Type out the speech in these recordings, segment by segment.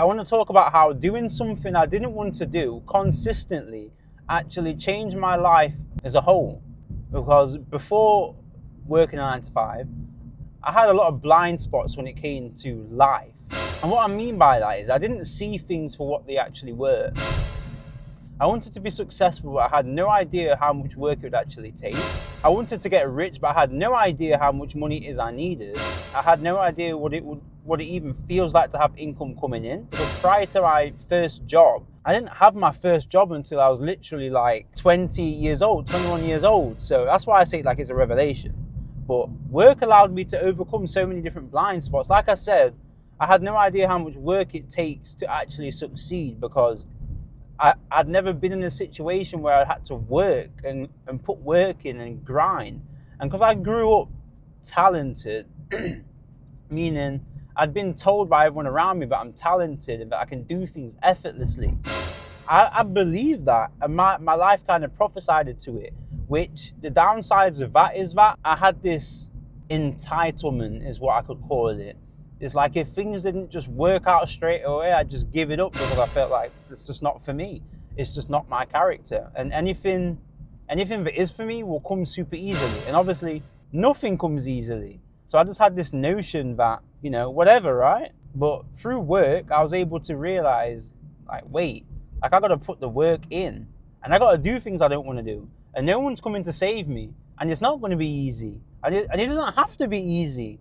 I want to talk about how doing something I didn't want to do consistently actually changed my life as a whole. Because before working a 9 to 5, I had a lot of blind spots when it came to life. And what I mean by that is I didn't see things for what they actually were. I wanted to be successful, but I had no idea how much work it would actually take. I wanted to get rich, but I had no idea how much money it is I needed. I had no idea what it even feels like to have income coming in. Because prior to my first job, I didn't have my first job until I was literally like 20 years old, 21 years old. So that's why I say it like it's a revelation. But work allowed me to overcome so many different blind spots. Like I said, I had no idea how much work it takes to actually succeed, because I'd never been in a situation where I had to work and put work in and grind. And because I grew up talented, meaning I'd been told by everyone around me that I'm talented and that I can do things effortlessly. I believe that, and my life kind of prophesied to it, which the downsides of that is that I had this entitlement, is what I could call it. It's like if things didn't just work out straight away, I'd just give it up because I felt like it's just not for me. It's just not my character. And anything that is for me will come super easily. And obviously, nothing comes easily. So I just had this notion that, whatever, right? But through work, I was able to realize, wait, I got to put the work in. And I got to do things I don't want to do. And no one's coming to save me. And it's not going to be easy. And it doesn't have to be easy.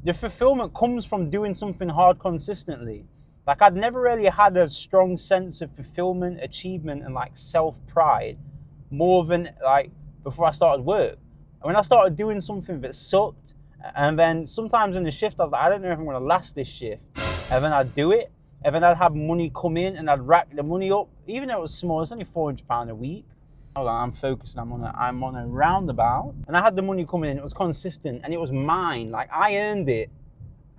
The fulfillment comes from doing something hard consistently. I'd never really had a strong sense of fulfillment, achievement, and self-pride more than before I started work. And when I started doing something that sucked, and then sometimes in the shift, I was like, I don't know if I'm going to last this shift. And then I'd do it, and then I'd have money come in, and I'd rack the money up, even though it was small. It's only £400 a week. Hold on, I'm focused. I'm on a roundabout, and I had the money coming in. It was consistent, and it was mine. I earned it,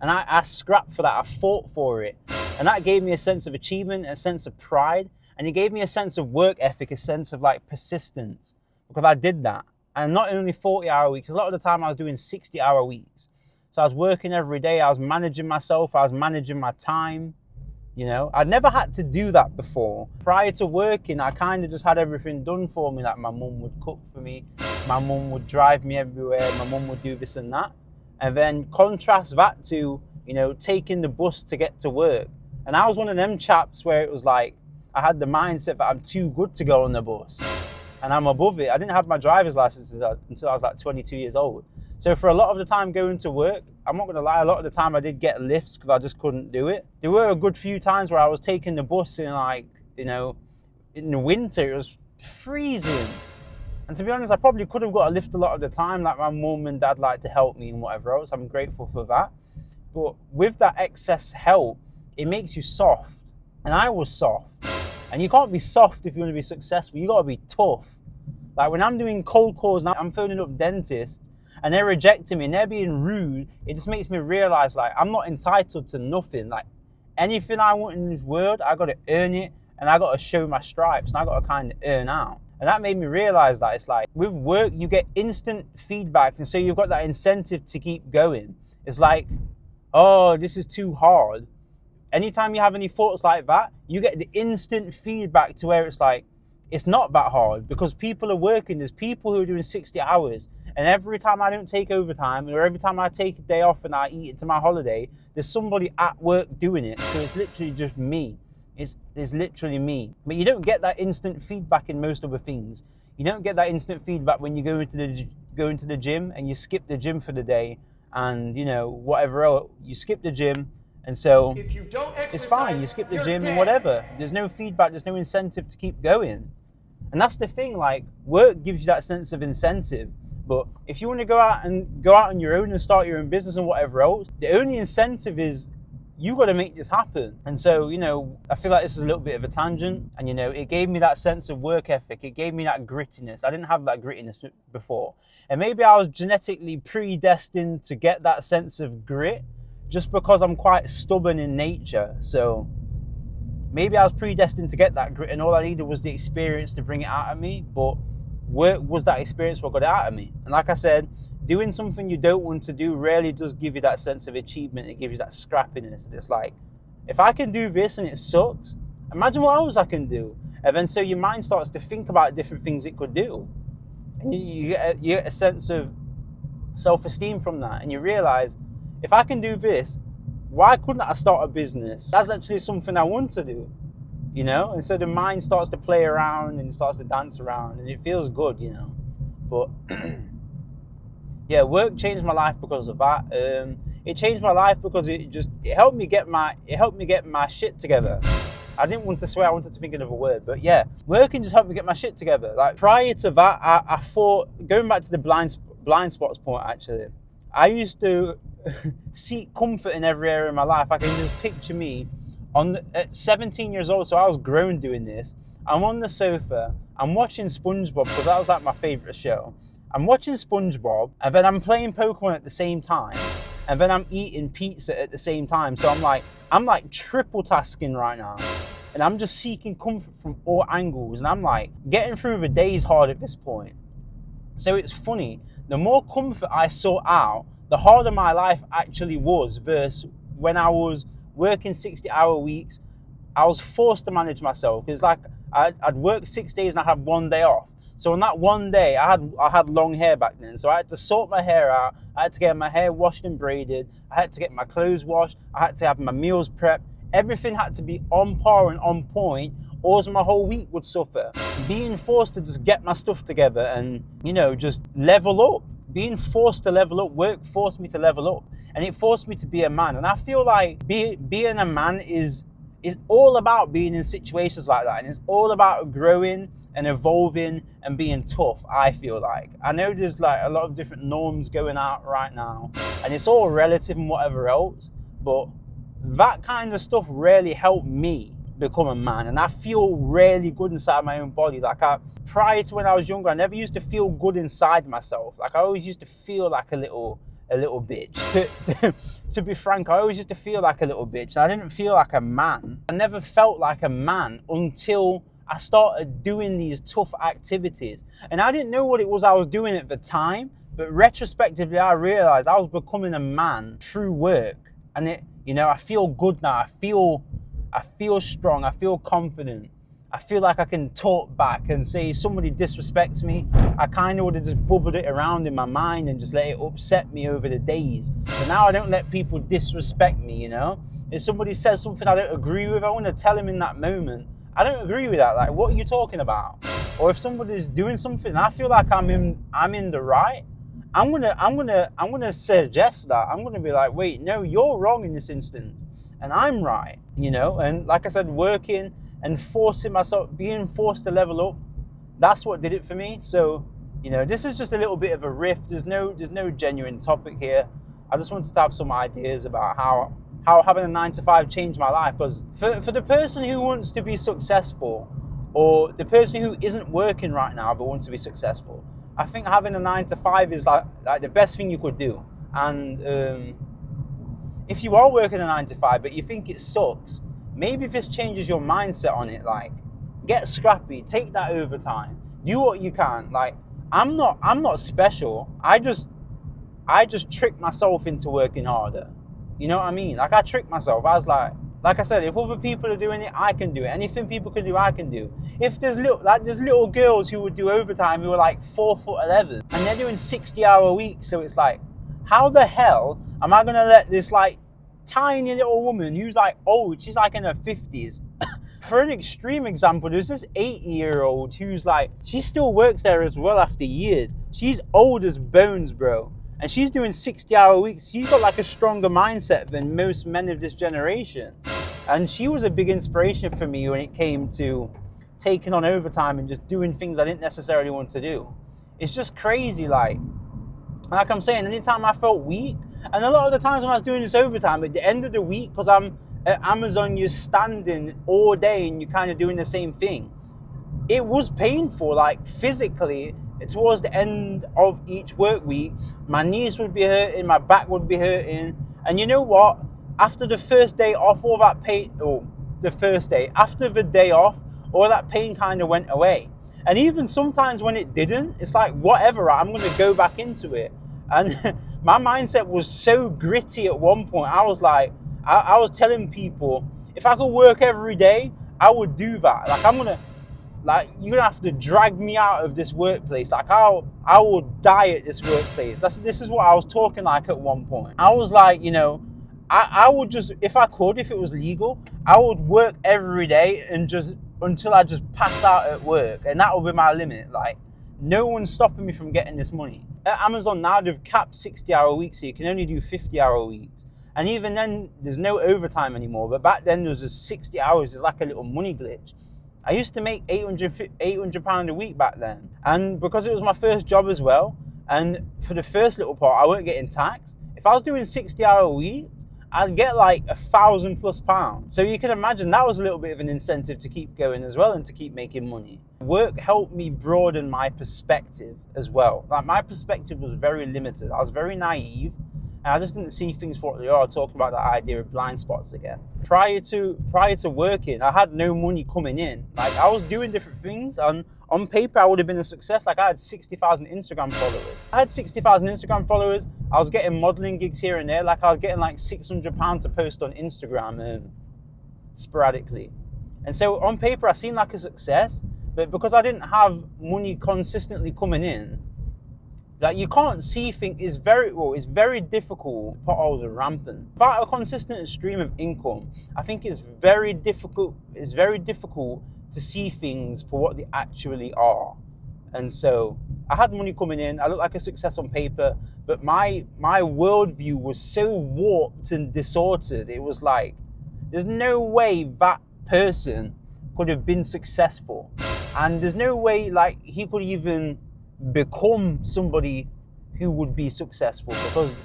and I scrapped for that. I fought for it, and that gave me a sense of achievement, a sense of pride, and it gave me a sense of work ethic, a sense of persistence, because I did that. And not only 40-hour weeks. A lot of the time, I was doing 60-hour weeks. So I was working every day. I was managing myself. I was managing my time. I'd never had to do that before. Prior to working, I kind of just had everything done for me. My mum would cook for me. My mum would drive me everywhere. My mum would do this and that. And then contrast that to, taking the bus to get to work. And I was one of them chaps where it was I had the mindset that I'm too good to go on the bus. And I'm above it. I didn't have my driver's license until I was 22 years old. So for a lot of the time going to work, I'm not going to lie, a lot of the time I did get lifts because I just couldn't do it. There were a good few times where I was taking the bus in in the winter, it was freezing. And to be honest, I probably could have got a lift a lot of the time, my mum and dad to help me and whatever else. I'm grateful for that. But with that excess help, it makes you soft. And I was soft. And you can't be soft if you want to be successful. You got to be tough. When I'm doing cold calls now, I'm phoning up dentists, and they're rejecting me and they're being rude. It just makes me realize I'm not entitled to nothing. Anything I want in this world, I got to earn it, and I got to show my stripes, and I got to kind of earn out. And that made me realize that it's with work, you get instant feedback, and so you've got that incentive to keep going. It's oh, this is too hard. Anytime you have any thoughts like that, you get the instant feedback to where it's it's not that hard, because people are working. There's people who are doing 60 hours. And every time I don't take overtime, or every time I take a day off and I eat into my holiday, there's somebody at work doing it. So it's literally just me. It's literally me. But you don't get that instant feedback in most other things. You don't get that instant feedback when you go into the gym and you skip the gym for the day, and whatever else, you skip the gym. And so it's fine, you skip the gym and whatever. There's no feedback, there's no incentive to keep going. And that's the thing, work gives you that sense of incentive. But if you want to go out on your own and start your own business and whatever else, the only incentive is you got to make this happen. And so, I feel like this is a little bit of a tangent. And, it gave me that sense of work ethic. It gave me that grittiness. I didn't have that grittiness before. And maybe I was genetically predestined to get that sense of grit just because I'm quite stubborn in nature. So maybe I was predestined to get that grit, and all I needed was the experience to bring it out of me. But work was that experience what got it out of me. And like I said, doing something you don't want to do rarely does give you that sense of achievement. It gives you that scrappiness. It's If I can do this and it sucks, imagine what else I can do. And then so your mind starts to think about different things it could do. And you get a sense of self-esteem from that. And you realize, if I can do this, why couldn't I start a business? That's actually something I want to do, you know? And so the mind starts to play around and starts to dance around, and it feels good, you know? But yeah, work changed my life because of that. It changed my life because it helped me get my shit together. I didn't want to swear, I wanted to think of another word, but yeah, working just helped me get my shit together. Like prior to that, I thought, going back to the blind spots point actually, I used to seek comfort in every area of my life. I can just picture me at 17 years old, so I was grown doing this. I'm on the sofa, I'm watching SpongeBob, because that was like my favourite show. I'm watching SpongeBob, and then I'm playing Pokemon at the same time, and then I'm eating pizza at the same time. So I'm like triple tasking right now, and I'm just seeking comfort from all angles, and I'm like getting through the day's hard at this point. So it's funny, the more comfort I sought out, the harder my life actually was, versus when I was working 60-hour weeks, I was forced to manage myself. It's like I'd work 6 days and I had 1 day off. So on that one day, I had long hair back then, so I had to sort my hair out, I had to get my hair washed and braided, I had to get my clothes washed, I had to have my meals prepped, everything had to be on par and on point, or my whole week would suffer. Being forced to just get my stuff together and, you know, just level up. Being forced to level up, work forced me to level up, and it forced me to be a man. And I feel like being a man is all about being in situations like that, and it's all about growing and evolving and being tough. I feel like, I know there's like a lot of different norms going out right now, and it's all relative and whatever else, but that kind of stuff really helped me become a man, and I feel really good inside my own body. Like prior to when I was younger, I never used to feel good inside myself. Like I always used to feel like a little bitch. To be frank, I always used to feel like a little bitch. I didn't feel like a man. I never felt like a man until I started doing these tough activities. And I didn't know what it was I was doing at the time, but retrospectively I realized I was becoming a man through work. And it, you know, I feel good now. I feel strong. I feel confident. I feel like I can talk back and say if somebody disrespects me, I kind of would have just bubbled it around in my mind and just let it upset me over the days. But now I don't let people disrespect me, you know? If somebody says something I don't agree with, I want to tell him in that moment, I don't agree with that. Like, what are you talking about? Or if somebody's doing something, I feel like I'm in the right, I'm gonna suggest that. I'm gonna be like, wait, no, you're wrong in this instance, and I'm right, you know? And like I said, working and forcing myself, being forced to level up, that's what did it for me. So, you know, this is just a little bit of a riff. There's no genuine topic here. I just wanted to have some ideas about how having a 9-to-5 changed my life. Because for the person who wants to be successful, or the person who isn't working right now but wants to be successful, I think having a 9-to-5 is like the best thing you could do. And if you are working a 9-to-5 but you think it sucks, maybe this changes your mindset on it. Like, get scrappy, take that overtime, do what you can. Like, I'm not special. I just tricked myself into working harder. You know what I mean? Like, I tricked myself. I was like I said, if other people are doing it, I can do it. Anything people can do, I can do. If there's little girls who would do overtime who are like 4'11", and they're doing 60-hour weeks, so it's like, how the hell am I gonna let this like tiny little woman who's like old, she's like in her 50s. For an extreme example, there's this 80-year-old who's like, she still works there as well after years. She's old as bones, bro. And she's doing 60-hour weeks. She's got like a stronger mindset than most men of this generation. And she was a big inspiration for me when it came to taking on overtime and just doing things I didn't necessarily want to do. It's just crazy, like I'm saying, anytime I felt weak, and a lot of the times when I was doing this overtime, at the end of the week, because I'm at Amazon, you're standing all day and you're kind of doing the same thing. It was painful, like physically. Towards the end of each work week, my knees would be hurting, my back would be hurting. And you know what? After the first day off, all that pain, after the day off, all that pain kind of went away. And even sometimes when it didn't, it's like, whatever, I'm going to go back into it. And my mindset was so gritty at one point. I was like, I was telling people, If I could work every day, I would do that. You're gonna have to drag me out of this workplace. Like I will die at this workplace. This is what I was talking like at one point. I was like, I would just, if it was legal, I would work every day and just until I just pass out at work, and that would be my limit. Like, no one's stopping me from getting this money. At Amazon now, they've capped 60-hour weeks, so you can only do 50-hour weeks. And even then, there's no overtime anymore. But back then, there was just 60 hours. It's like a little money glitch. I used to make £800 a week back then. And because it was my first job as well, and for the first little part, I weren't getting taxed. If I was doing 60-hour weeks, I'd get like £1,000+. So you can imagine that was a little bit of an incentive to keep going as well and to keep making money. Work helped me broaden my perspective as well. Like, my perspective was very limited. I was very naive. And I just didn't see things for what they are, talking about that idea of blind spots again. Prior to working, I had no money coming in. Like, I was doing different things, and on paper, I would have been a success. Like, I had 60,000 Instagram followers. I was getting modeling gigs here and there. Like, I was getting like £600 to post on Instagram sporadically. And so on paper, I seemed like a success, but because I didn't have money consistently coming in, like, you can't see things. It's very difficult. Potholes are rampant. Without a consistent stream of income, I think it's very difficult. It's very difficult to see things for what they actually are. And so I had money coming in. I looked like a success on paper, but my worldview was so warped and distorted. It was like, there's no way that person could have been successful, and there's no way like he could even become somebody who would be successful, because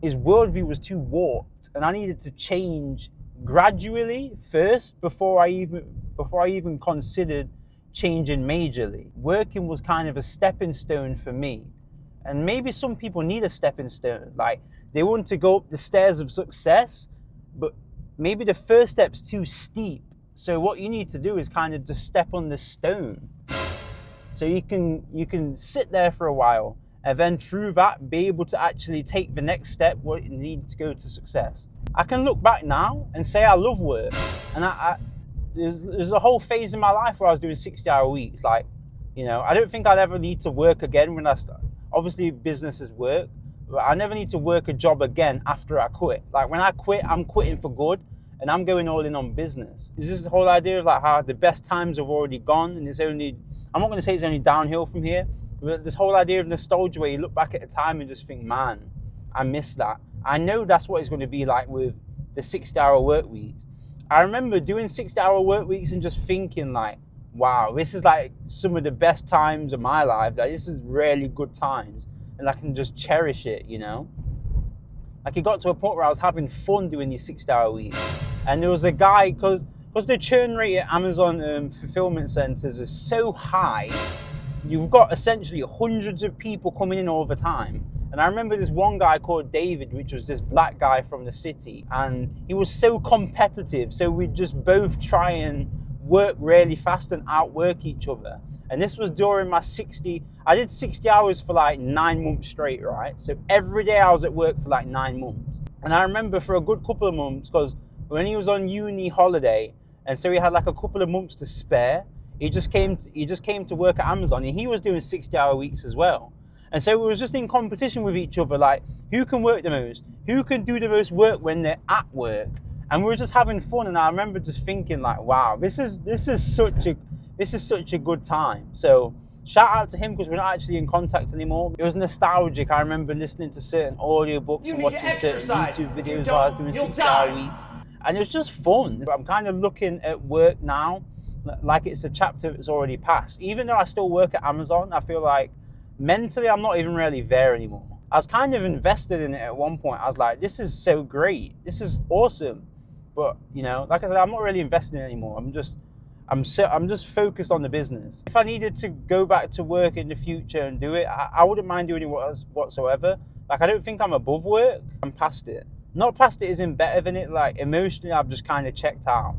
his worldview was too warped, and I needed to change gradually first before I even considered changing majorly. Working was kind of a stepping stone for me, and maybe some people need a stepping stone. Like, they want to go up the stairs of success, but maybe the first step's too steep. So what you need to do is kind of just step on the stone. So you can sit there for a while, and then through that be able to actually take the next step where you need to go to success. I can look back now and say I love work, and there's a whole phase in my life where I was doing 60-hour weeks. Like, I don't think I'd ever need to work again when I start. Obviously, business is work, but I never need to work a job again after I quit. Like, when I quit, I'm quitting for good, and I'm going all in on business. It's just the whole idea of like how the best times have already gone, and I'm not going to say it's only downhill from here, but this whole idea of nostalgia where you look back at a time and just think, man, I miss that. I know that's what it's going to be like with the 60-hour work weeks. I remember doing 60-hour work weeks and just thinking like, wow, this is like some of the best times of my life. Like, this is really good times, and I can just cherish it, Like, it got to a point where I was having fun doing these 60-hour weeks. And there was a guy, because the churn rate at Amazon fulfillment centers is so high, you've got essentially hundreds of people coming in all the time. And I remember this one guy called David, which was this black guy from the city, and he was so competitive. So we'd just both try and work really fast and outwork each other. And this was during I did 60 hours for like 9 months straight, right? So every day I was at work for like 9 months. And I remember for a good couple of months, because when he was on uni holiday, and so he had like a couple of months to spare, he just came to work at Amazon, and he was doing 60-hour weeks as well. And so we was just in competition with each other, like, who can work the most, who can do the most work when they're at work. And we were just having fun, and I remember just thinking like, wow, this is such a good time. So shout out to him, because we're not actually in contact anymore. It was nostalgic. I remember listening to certain audiobooks and watching certain YouTube videos while I was doing 60-hour weeks. And it was just fun. I'm kind of looking at work now like it's a chapter that's already passed. Even though I still work at Amazon, I feel like mentally I'm not even really there anymore. I was kind of invested in it at one point. I was like, this is so great. This is awesome. But, like I said, I'm not really invested in it anymore. I'm just focused on the business. If I needed to go back to work in the future and do it, I wouldn't mind doing it whatsoever. Like, I don't think I'm above work. I'm past it. Not past it isn't better than it. Like, emotionally, I've just kind of checked out.